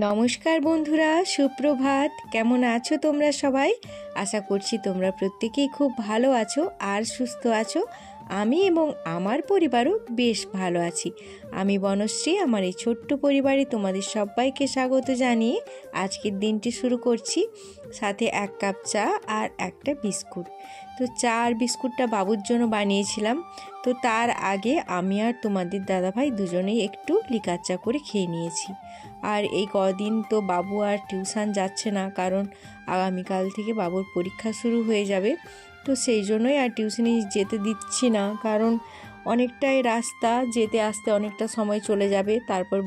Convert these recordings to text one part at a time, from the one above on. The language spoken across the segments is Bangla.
নমস্কার বন্ধুরা, সুপ্রভাত। কেমন আছো তোমরা সবাই? আশা করছি তোমরা প্রত্যেকেই খুব ভালো আছো আর সুস্থ আছো। আমি এবং আমার পরিবারও বেশ ভালো আছি। আমি বনশ্রী, আমার এই ছোট্ট পরিবারে তোমাদের সবাইকে স্বাগত জানিয়ে আজকের দিনটি শুরু করছি। সাথে 1 কাপ চা আর একটা বিস্কুট। তো চা আর বিস্কুটটা বাবুর জন্য বানিয়েছিলাম। তো তার আগে আমি আর তোমাদের দাদাভাই দুজনেই একটু লিকার চা করে খেয়ে নিয়েছি। আর এই কদিন তো বাবু আর টিউশন যাচ্ছে না, কারণ আগামীকাল থেকে বাবুর পরীক্ষা শুরু হয়ে যাবে। তো সেই জন্যই আর টিউশনি যেতে দিচ্ছি না, কারণ অনেকটাই রাস্তা, যেতে আসতে অনেকটা সময় চলে যাবে। তারপর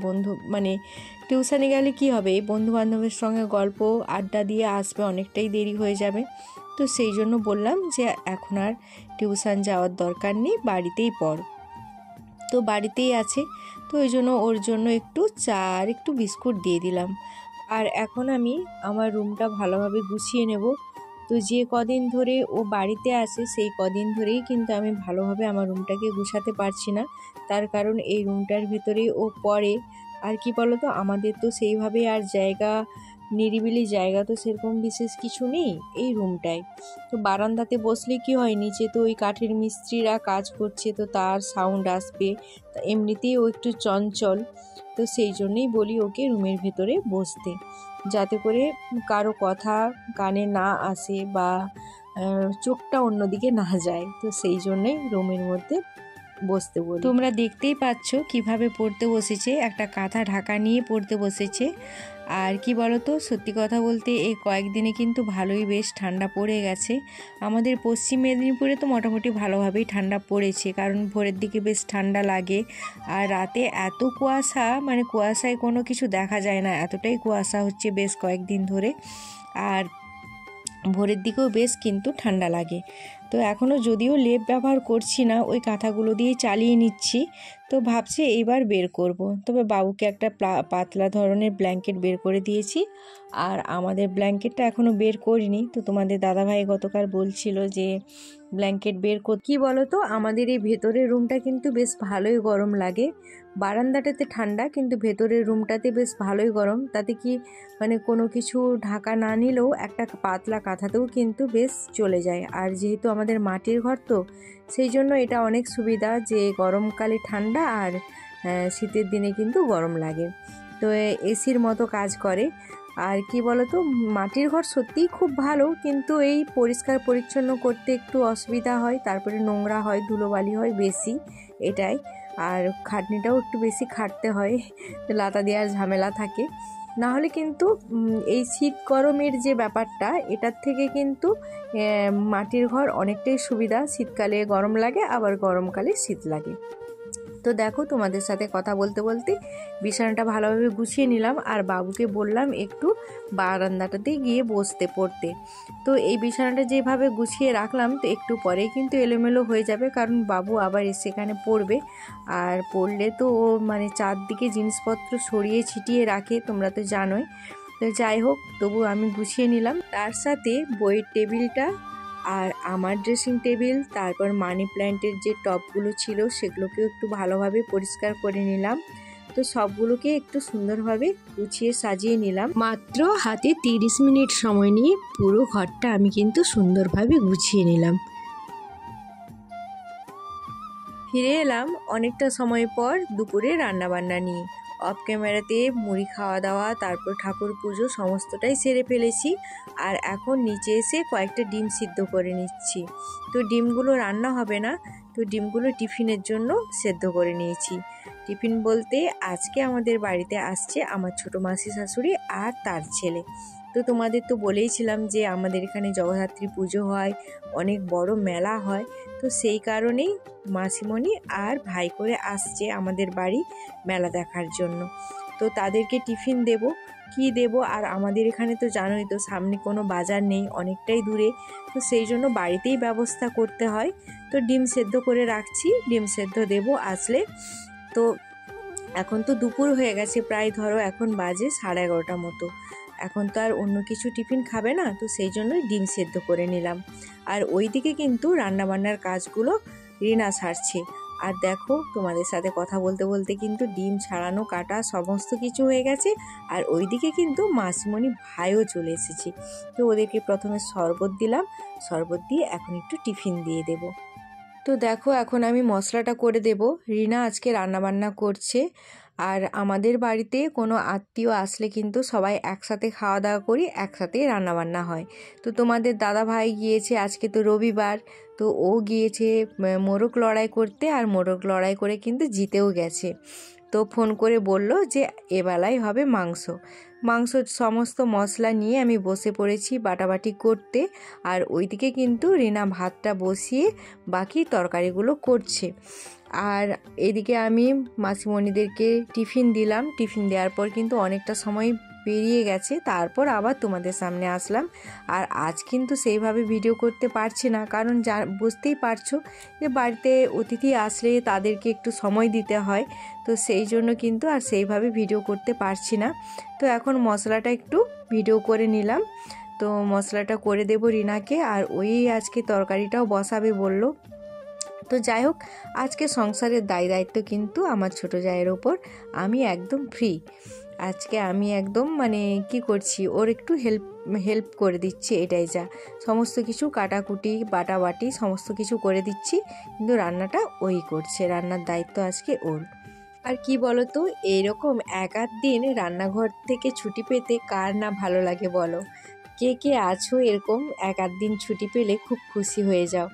টিউশনে গেলে কি হবে, এই বন্ধুবান্ধবের সঙ্গে গল্প আড্ডা দিয়ে আসবে, অনেকটাই দেরি হয়ে যাবে। তো সেই জন্য বললাম যে এখন আর টিউশন যাওয়ার দরকার নেই, বাড়িতেই পড়। তো বাড়িতেই আছে, তো ওই জন্য ওর জন্য একটু চা আর একটু বিস্কুট দিয়ে দিলাম। আর এখন আমি আমার রুমটা ভালোভাবে গুছিয়ে নেব। তো যে কদিন ধরে ও বাড়িতে আসে সেই কদিন ধরেই কিন্তু আমি ভালোভাবে আমার রুমটাকে গুছাতে পারছি না। তার কারণ এই রুমটার ভিতরেই ও পড়ে। আর কি বলো তো, আমাদের তো সেইভাবে আর নিরিবিলি জায়গা তো সেরকম বিশেষ কিছু নেই এই রুমটায়। তো বারান্দাতে বসলে কি হয়, নিচে তো ওই কাঠের মিস্ত্রিরা কাজ করছে, তো তার সাউন্ড আসবে। এমনিতেই ও একটু চঞ্চল, তো সেই জন্যই বলি ওকে রুমের ভেতরে বসতে, যাতে করে কারো কথা কানে না আসে বা চোখটা অন্যদিকে না যায়। তো সেই জন্যই রুমের মধ্যে বসতে বলি। তোমরা দেখতেই পাচ্ছ কিভাবে পড়তে বসেছে, একটা কাঁথা ঢাকা নিয়ে পড়তে বসেছে। আর কি বলতো, সত্যি কথা বলতে এই কয়েকদিনে কিন্তু ভালোই বেশ ঠান্ডা পড়ে গেছে। আমাদের পশ্চিম মেদিনীপুরে তো মোটামুটি ভালোভাবেই ঠান্ডা পড়েছে, কারণ ভোরের দিকে বেশ ঠান্ডা লাগে। আর রাতে এত কুয়াশা, কুয়াশায় কোনো কিছু দেখা যায় না, এতটাই কুয়াশা হচ্ছে বেশ কয়েকদিন ধরে। আর ভোরের দিকেও বেশ কিন্তু ঠান্ডা লাগে। তো এখনও যদিও লেপ ব্যবহার করছি না, ওই কাঁথাগুলো দিয়ে চালিয়ে নিচ্ছি। তো ভাবছি এইবার বের করব। তবে বাবুকে একটা পাতলা ধরনের ব্ল্যাঙ্কেট বের করে দিয়েছি, আর আমাদের ব্ল্যাঙ্কেটটা এখনও বের করিনি। তো তোমাদের দাদাভাই গতকাল বলছিল যে ব্ল্যাঙ্কেট বের কর। কি বলো তো, আমাদের এই ভেতরের রুমটা কিন্তু বেশ ভালোই গরম লাগে। বারান্দাটাতে ঠান্ডা, কিন্তু ভেতরের রুমটাতে বেশ ভালোই গরম। তাতে কি কোনো কিছু ঢাকা না নিলেও একটা পাতলা কাঁথাতেও কিন্তু বেশ চলে যায়। আর যেহেতু আমাদের মাটির ঘর, তো সেই জন্য এটা অনেক সুবিধা যে গরমকালে ঠান্ডা আর শীতের দিনে কিন্তু গরম লাগে। তো এসির মতো কাজ করে। আর কি বলতো, মাটির ঘর সত্যিই খুব ভালো, কিন্তু এই পরিষ্কার পরিচ্ছন্ন করতে একটু অসুবিধা হয়, তারপরে নোংরা হয়, ধুলোবালি হয় বেশি, এটাই। আর খাটনিটাও একটু বেশি খাটতে হয়, লাতা দেওয়ার ঝামেলা থাকে। না হলে কিন্তু এই শীত গরমের যে ব্যাপারটা, এটার থেকে কিন্তু মাটির ঘর অনেকটাই সুবিধা। শীতকালে গরম লাগে, আবার গরমকালে শীত লাগে। তো দেখো, তোমাদের সাথে কথা বলতে বলতে বিছানাটা ভালোভাবে গুছিয়ে নিলাম, আর বাবুকে বললাম একটু বারান্দাটাতেই গিয়ে বসতে পড়তে। তো এই বিছানাটা যেভাবে গুছিয়ে রাখলাম, তো একটু পরেই কিন্তু এলোমেলো হয়ে যাবে, কারণ বাবু আবার সেখানে পড়বে। আর পড়লে তো ও চারদিকে জিনিসপত্র ছড়িয়ে ছিটিয়ে রাখে, তোমরা তো জানোই। তো যাই হোক, তবু আমি গুছিয়ে নিলাম। তার সাথে বইয়ের টেবিলটা আর আমার ড্রেসিং টেবিল, তারপর মানি প্ল্যান্টের যে টবগুলো ছিল সেগুলোকেও একটু ভালোভাবে পরিষ্কার করে নিলাম। তো সবগুলোকে একটু সুন্দরভাবে গুছিয়ে সাজিয়ে নিলাম। মাত্র হাতে 30 মিনিট সময় নিয়ে পুরো ঘরটা আমি কিন্তু সুন্দরভাবে গুছিয়ে নিলাম। ফিরে এলাম অনেকটা সময় পর দুপুরে রান্নাবান্না নিয়ে। অফ ক্যামেরাতে মুড়ি খাওয়া দাওয়া, তারপর ঠাকুর পুজো সমস্তটাই সেরে ফেলেছি। আর এখন নিচে এসে কয়েকটা ডিম সিদ্ধ করে নিচ্ছি। তো ডিমগুলো রান্না হবে না, তো ডিমগুলো টিফিনের জন্য সেদ্ধ করে নিয়েছি। টিফিন বলতে আজকে আমাদের বাড়িতে আসছে আমার ছোটো মাসি শাশুড়ি আর তার ছেলে। তো তোমাদের তো বলেইছিলাম যে আমাদের এখানে জগদ্ধাত্রী পুজো হয়, অনেক বড় মেলা হয়। তো সেই কারণেই মাসিমণি আর ভাই করে আসছে আমাদের বাড়ি মেলা দেখার জন্য। তো তাদেরকে টিফিন দেব, কি দেব। আর আমাদের এখানে তো জানোই তো সামনে কোনো বাজার নেই, অনেকটাই দূরে, তো সেই জন্য বাড়িতেই ব্যবস্থা করতে হয়। তো ডিম সেদ্ধ করে রাখছি, ডিম সেদ্ধ দেব আসলে। তো এখন তো দুপুর হয়ে গেছে, প্রায় ধরো এখন বাজে 11:30 মতো। এখন তো আর অন্য কিছু টিফিন খাবে না, তো সেই জন্যই ডিম সেদ্ধ করে নিলাম। আর ওইদিকে কিন্তু রান্নাবান্নার কাজগুলো রিনা সারছে। আর দেখো তোমাদের সাথে কথা বলতে বলতে কিন্তু ডিম ছাড়ানো কাটা সমস্ত কিছু হয়ে গেছে। আর ওইদিকে কিন্তু মাসিমণি ভাইও চলে এসেছে। তো ওদেরকে প্রথমে শরবত দিলাম, শরবত দিয়ে এখন একটু টিফিন দিয়ে দেব। তো দেখো এখন আমি মশলাটা করে দেব। রিনা আজকে রান্নাবান্না করছে। আর আমাদের বাড়িতে কোনো আত্মীয় আসলে কিন্তু সবাই একসাথে খাওয়া দাওয়া করি, একসাথেই রান্নাবান্না হয়। তো তোমাদের দাদা ভাই গিয়েছে, আজকে তো রবিবার, তো ও গিয়েছে মোরগ লড়াই করতে। আর মোরগ লড়াই করে কিন্তু জিতেও গেছে। তো ফোন করে বলল যে এবেলায় হবে মাংস। সমস্ত মশলা নিয়ে আমি বসে পড়েছি বাটাবাটি করতে। আর ওইদিকে কিন্তু রিনা ভাতটা বসিয়ে বাকি তরকারিগুলো করছে। আর এদিকে আমি মাসিমণিদেরকে টিফিন দিলাম। টিফিন দেওয়ার পর কিন্তু অনেকটা সময় পেরিয়ে গেছে, তারপর আবার তোমাদের সামনে আসলাম। আর আজ কিন্তু সেইভাবে ভিডিও করতে পারছি না, কারণ বুঝতেই পারছো যে বাড়িতে অতিথি আসলে তাদেরকে একটু সময় দিতে হয়। তো সেই জন্য কিন্তু আর সেইভাবে ভিডিও করতে পারছি না। তো এখন মশলাটা একটু ভিডিও করে নিলাম। তো মশলাটা করে দেব রিনাকে, আর ওই আজকে তরকারিটাও বসাবে বলল। তো যাই হোক, আজকে সংসারের দায়িত্ব কিন্তু আমার ছোট জায়ের ওপর। আমি একদম ফ্রি আজকে। আমি একদম কি করছি, ওর একটু হেল্প করে দিচ্ছি, এটাই যা। সমস্ত কিছু কাটাকুটি বাটাবাটি সমস্ত কিছু করে দিচ্ছি, কিন্তু রান্নাটা ওই করছে। রান্নার দায়িত্ব আজকে ওর। আর কি বলতো, এইরকম এক আধ দিন রান্নাঘর থেকে ছুটি পেতে কার না ভালো লাগে বলো? কে কে আছো এরকম এক আধ দিন ছুটি পেলে খুব খুশি হয়ে যাও?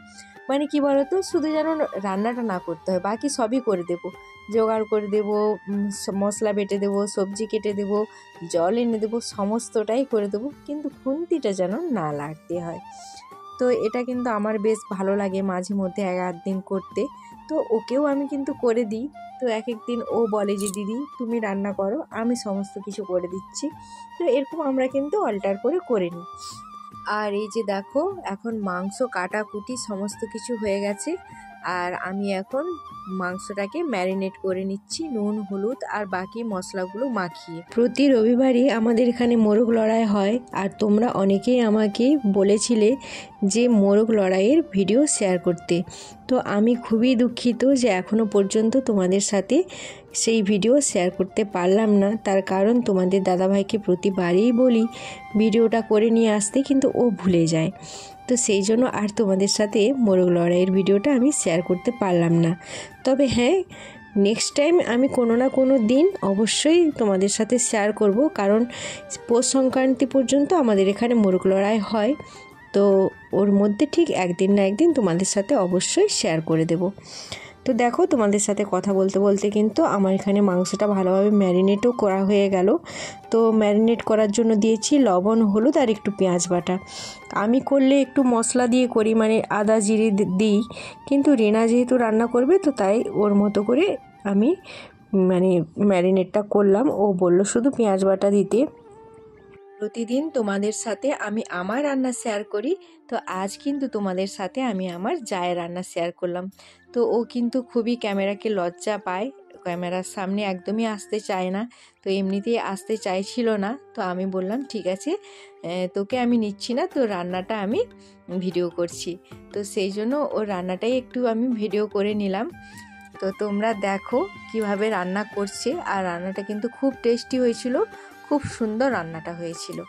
কি বলতো, শুধু যেন রান্নাটা না করতে হয়, বাকি সবই করে দেবো, জোগাড় করে দেবো, মশলা বেটে দেবো, সবজি কেটে দেবো, জল এনে দেবো, সমস্তটাই করে দেবো, কিন্তু খুন্তিটা যেন না লাগতে হয়। তো এটা কিন্তু আমার বেশ ভালো লাগে মাঝে মধ্যে এক আধ দিন করতে। তো ওকেও আমি কিন্তু করে দিই। তো এক একদিন ও বলে যে দিদি তুমি রান্না করো, আমি সমস্ত কিছু করে দিচ্ছি। তো এরকম আমরা কিন্তু অল্টার করে নিই। আর এই যে দেখো, এখন মাংস কাটাকুটি সমস্ত কিছু হয়ে গেছে। আর আমি এখন মাংসটাকে ম্যারিনেট করে নিচ্ছি নুন হলুদ আর বাকি মশলাগুলো মাখিয়ে। প্রতি রবিবারই আমাদের এখানে মোরগ লড়াই হয়। আর তোমরা অনেকেই আমাকে বলেছিলে যে মোরগ লড়াইয়ের ভিডিও শেয়ার করতে। তো আমি খুবই দুঃখিত যে এখনও পর্যন্ত তোমাদের সাথে সেই ভিডিও শেয়ার করতে পারলাম না। তার কারণ তোমাদের দাদাভাইকে প্রতিবারই বলি ভিডিওটা করে নিয়ে আসতে, কিন্তু ও ভুলে যায়। তো সেই জন্য আর তোমাদের সাথে মোরগ লড়াইয়ের ভিডিওটা আমি শেয়ার করতে পারলাম না। তবে হ্যাঁ, নেক্সট টাইম আমি কোনো না কোনো দিন অবশ্যই তোমাদের সাথে শেয়ার করব, কারণ পৌষ সংক্রান্তি পর্যন্ত আমাদের এখানে মোরগ লড়াই হয়। তো ওর মধ্যে ঠিক একদিন না একদিন তোমাদের সাথে অবশ্যই শেয়ার করে দেব। তো দেখো, তোমাদের সাথে কথা বলতে বলতে কিন্তু আমার এখানে মাংসটা ভালোভাবে ম্যারিনেটও করা হয়ে গেল। তো ম্যারিনেট করার জন্য দিয়েছি লবণ হলুদ আর একটু পেঁয়াজ বাটা। আমি করলে একটু মশলা দিয়ে করি, আদা জিরে দিই, কিন্তু রিনা যেহেতু রান্না করবে তো তাই ওর মতো করে আমি ম্যারিনেটটা করলাম। ও বলল শুধু পেঁয়াজ বাটা দিতে। প্রতিদিন তোমাদের সাথে আমি আমার রান্না শেয়ার করি, তো আজ কিন্তু তোমাদের সাথে আমি আমার জায়ের রান্না শেয়ার করলাম। তো ও কিন্তু খুবই ক্যামেরাকে লজ্জা পায়, ক্যামেরার সামনে একদমই আসতে চায় না। তো এমনিতেই আসতে চাইছিল না। তো আমি বললাম ঠিক আছে, তোকে আমি নিচ্ছি না, তো রান্নাটা আমি ভিডিও করছি। তো সেই জন্য ওর রান্নাটাই একটু আমি ভিডিও করে নিলাম। তো তোমরা দেখো কিভাবে রান্না করছে। আর রান্নাটা কিন্তু খুব টেস্টি হয়েছিল, খুব সুন্দর রান্নাটা হয়েছিল।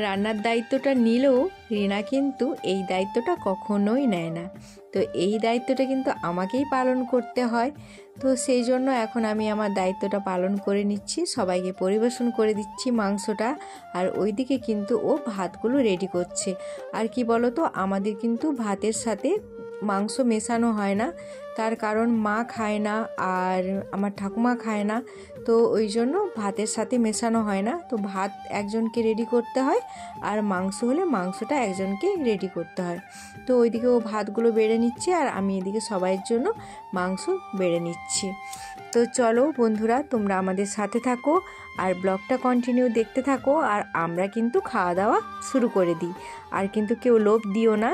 রান্নার দায়িত্বটা নিলেও রিনা কিন্তু এই দায়িত্বটা কখনোই নেয় না। তো এই দায়িত্বটা কিন্তু আমাকেই পালন করতে হয়। তো সেই জন্য এখন আমি আমার দায়িত্বটা পালন করে নিচ্ছি, সবাইকে পরিবেশন করে দিচ্ছি মাংসটা। আর ওইদিকে কিন্তু ও ভাতগুলো রেডি করছে। আর কি বলো তো, আমাদের কিন্তু ভাতের সাথে মাংস মেশানো হয় না, তার কারণ মা খায় না আর আমার ঠাকুমা খায় না, তো ওই জন্য ভাতের সাথে মেশানো হয় না। তো ভাত একজনকে রেডি করতে হয় আর মাংস হলে মাংসটা একজনকে রেডি করতে হয়। তো ওইদিকে ও ভাতগুলো বেড়ে নিচ্ছে আর আমি এদিকে সবাইয়ের জন্য মাংস বেড়ে নিচ্ছি। তো চলো বন্ধুরা, তোমরা আমাদের সাথে থাকো আর ব্লগটা কন্টিনিউ দেখতে থাকো, আর আমরা কিন্তু খাওয়া দাওয়া শুরু করে দিই। আর কিন্তু কেউ লোভ দিও না,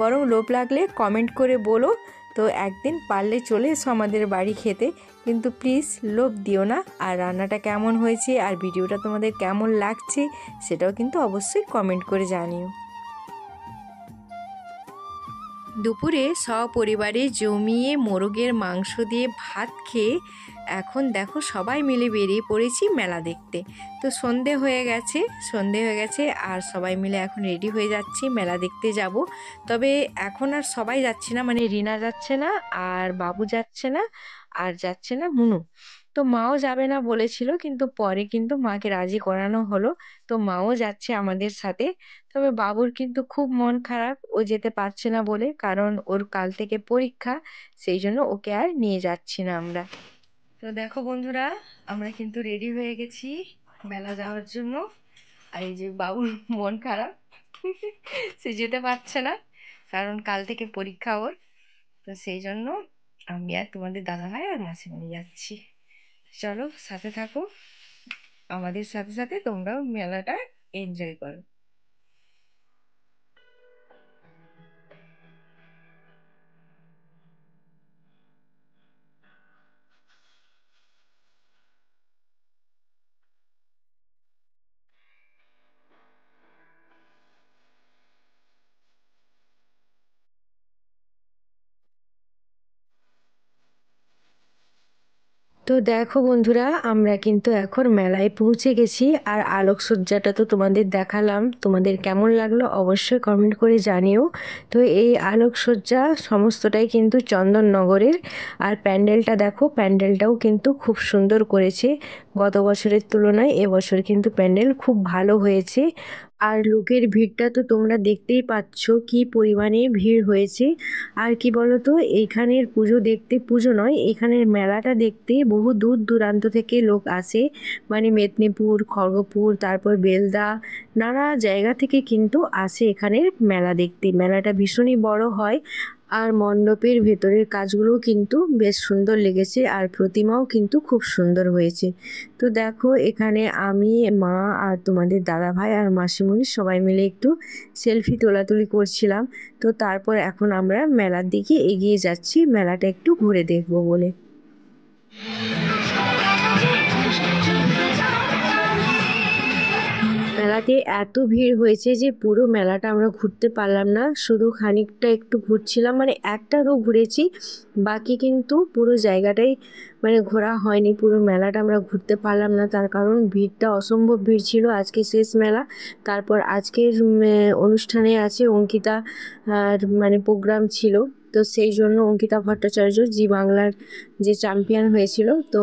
বরং লোভ লাগলে কমেন্ট করে বলো। তো একদিন পারলে চলে এসো আমাদের বাড়ি খেতে, কিন্তু প্লিজ লোভ দিও না। আর রান্নাটা কেমন হয়েছে আর ভিডিওটা তোমাদের কেমন লাগছে সেটাও কিন্তু অবশ্যই কমেন্ট করে জানিও। দুপুরে সপরিবারে জমিয়ে মোরগের মাংস দিয়ে ভাত খেয়ে এখন দেখো সবাই মিলে বেরিয়ে পড়েছি মেলা দেখতে। তো সন্ধে হয়ে গেছে আর সবাই মিলে এখন রেডি হয়ে যাচ্ছি মেলা দেখতে যাব। তবে এখন আর সবাই যাচ্ছে না, মানে রিনা যাচ্ছে না আর বাবু যাচ্ছে না আর যাচ্ছে না মুনু। তো মাও যাবে না বলেছিল, কিন্তু পরে কিন্তু মাকে রাজি করানো হলো, তো মাও যাচ্ছে আমাদের সাথে। তবে বাবুর কিন্তু খুব মন খারাপ, ও যেতে পারছে না বলে, কারণ ওর কাল থেকে পরীক্ষা, সেই জন্য ওকে আর নিয়ে যাচ্ছি না আমরা। তো দেখো বন্ধুরা, আমরা কিন্তু রেডি হয়ে গেছি মেলা যাওয়ার জন্য। আর এই যে বাবুর মন খারাপ, সে যেতে পারছে না কারণ কাল থেকে পরীক্ষা ওর। তো সেই জন্য আমি আর তোমাদের দাদাভাই আর মাসিমণি যাচ্ছি। চলো সাথে থাকো, আমাদের সাথে সাথে তোমরাও মেলাটা এনজয় করো। তো দেখো বন্ধুরা, আমরা কিন্তু এখন মেলায় পৌঁছে গেছি আর আলোকসজ্জাটা তো তোমাদের দেখালাম, তোমাদের কেমন লাগলো অবশ্যই কমেন্ট করে জানিও। তো এই আলোকসজ্জা সমস্তটাই কিন্তু চন্দননগরের। আর প্যান্ডেলটা দেখো, প্যান্ডেলটাও কিন্তু খুব সুন্দর করেছে। গত বছরের তুলনায় এবছর কিন্তু প্যান্ডেল খুব ভালো হয়েছে। আর লোকের ভিড়টা তো তোমরা দেখতেই পাচ্ছ কি পরিমাণে ভিড় হয়েছে। আর কি বলতো, এইখানের পুজো দেখতে, পুজো নয়, এখানের মেলাটা দেখতে বহু দূর দূরান্ত থেকে লোক আসে। মানে মেদিনীপুর, খড়গপুর, তারপর বেলদা, নানা জায়গা থেকে কিন্তু আসে এখানের মেলা দেখতে। মেলাটা ভীষণই বড় হয় আর মণ্ডপের ভেতরের কাজগুলো কিন্তু বেশ সুন্দর লেগেছে আর প্রতিমাও কিন্তু খুব সুন্দর হয়েছে। তো দেখো এখানে আমি, মা আর তোমাদের দাদা ভাই আর মাসিমণি সবাই মিলে একটু সেলফি তোলাতুলি করছিলাম। তো তারপর এখন আমরা মেলার দিকে এগিয়ে যাচ্ছি, মেলাটা একটু ঘুরে দেখবো বলে। মেলাতে এত ভিড় হয়েছে যে পুরো মেলাটা আমরা ঘুরতে পারলাম না, শুধু খানিকটা একটু ঘুরছিলাম, মানে একটা রো ঘুরেছি, বাকি কিন্তু পুরো জায়গাটাই মানে ঘোরা হয়নি, পুরো মেলাটা আমরা ঘুরতে পারলাম না। তার কারণ ভিড়টা অসম্ভব ভিড় ছিল, আজকে শেষ মেলা। তারপর আজকের অনুষ্ঠানে আছে অঙ্কিতা আর মানে প্রোগ্রাম ছিল, তো সেই জন্য অঙ্কিতা ভট্টাচার্য জি বাংলার যে চ্যাম্পিয়ন হয়েছিল, তো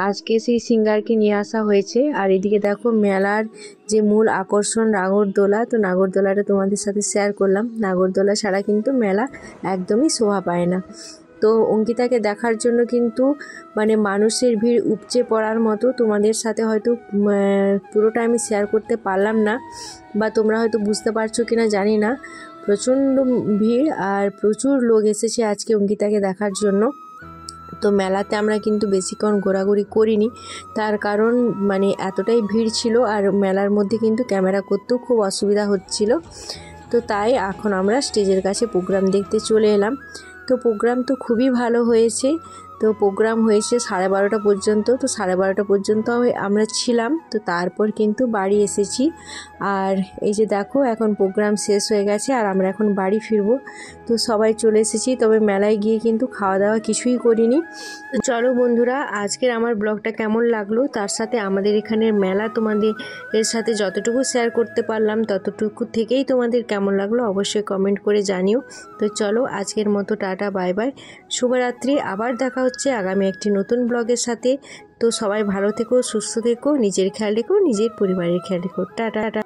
আজকে সেই সিঙ্গারকে নিয়ে আসা হয়েছে। আর এদিকে দেখো মেলার যে মূল আকর্ষণ নাগরদোলা, তো নাগরদোলাটা তোমাদের সাথে শেয়ার করলাম। নাগরদোলা ছাড়া কিন্তু মেলা একদমই শোভা পায় না। তো অঙ্কিতাকে দেখার জন্য কিন্তু মানে মানুষের ভিড় উপচে পড়ার মতো। তোমাদের সাথে হয়তো পুরোটা আমি শেয়ার করতে পারলাম না, বা তোমরা হয়তো বুঝতে পারছো কিনা জানি না। প্রচণ্ড ভিড় আর প্রচুর লোক এসেছে আজকে অঙ্কিতাকে দেখার জন্য। তো মেলাতে আমরা কিন্তু বেশিক্ষণ ঘোরাঘুরি করিনি, তার কারণ মানে এতটাই ভিড় ছিল আর মেলার মধ্যে কিন্তু ক্যামেরা করতেও খুব অসুবিধা হচ্ছিল। তো তাই এখন আমরা স্টেজের কাছে প্রোগ্রাম দেখতে চলে এলাম। তো প্রোগ্রাম তো খুবই ভালো হয়েছে। তো প্রোগ্রাম হয়েছে 12:30 পর্যন্ত, তো 12:30 পর্যন্ত আমরা ছিলাম। তো তারপর কিন্তু বাড়ি এসেছি। আর এই যে দেখো এখন প্রোগ্রাম শেষ হয়ে গেছে আর আমরা এখন বাড়ি ফিরবো। তো সবাই চলে এসেছি, তবে মেলায় গিয়ে কিন্তু খাওয়া দাওয়া কিছুই করিনি। তো চলো বন্ধুরা, আজকের আমার ব্লগটা কেমন লাগলো, তার সাথে আমাদের এখানের মেলা তোমাদের এর সাথে যতটুকু শেয়ার করতে পারলাম ততটুকু থেকেই তোমাদের কেমন লাগলো অবশ্যই কমেন্ট করে জানিও। তো চলো আজকের মতো টাটা, বাই বাই, শুভরাত্রি। আবার দেখা হচ্ছে আগামী একটি নতুন ব্লগের সাথে। তো সবাই ভালো থেকো, সুস্থ থেকো, নিজের খেয়াল রেখো, নিজের পরিবারের খেয়াল রেখো। টাটা।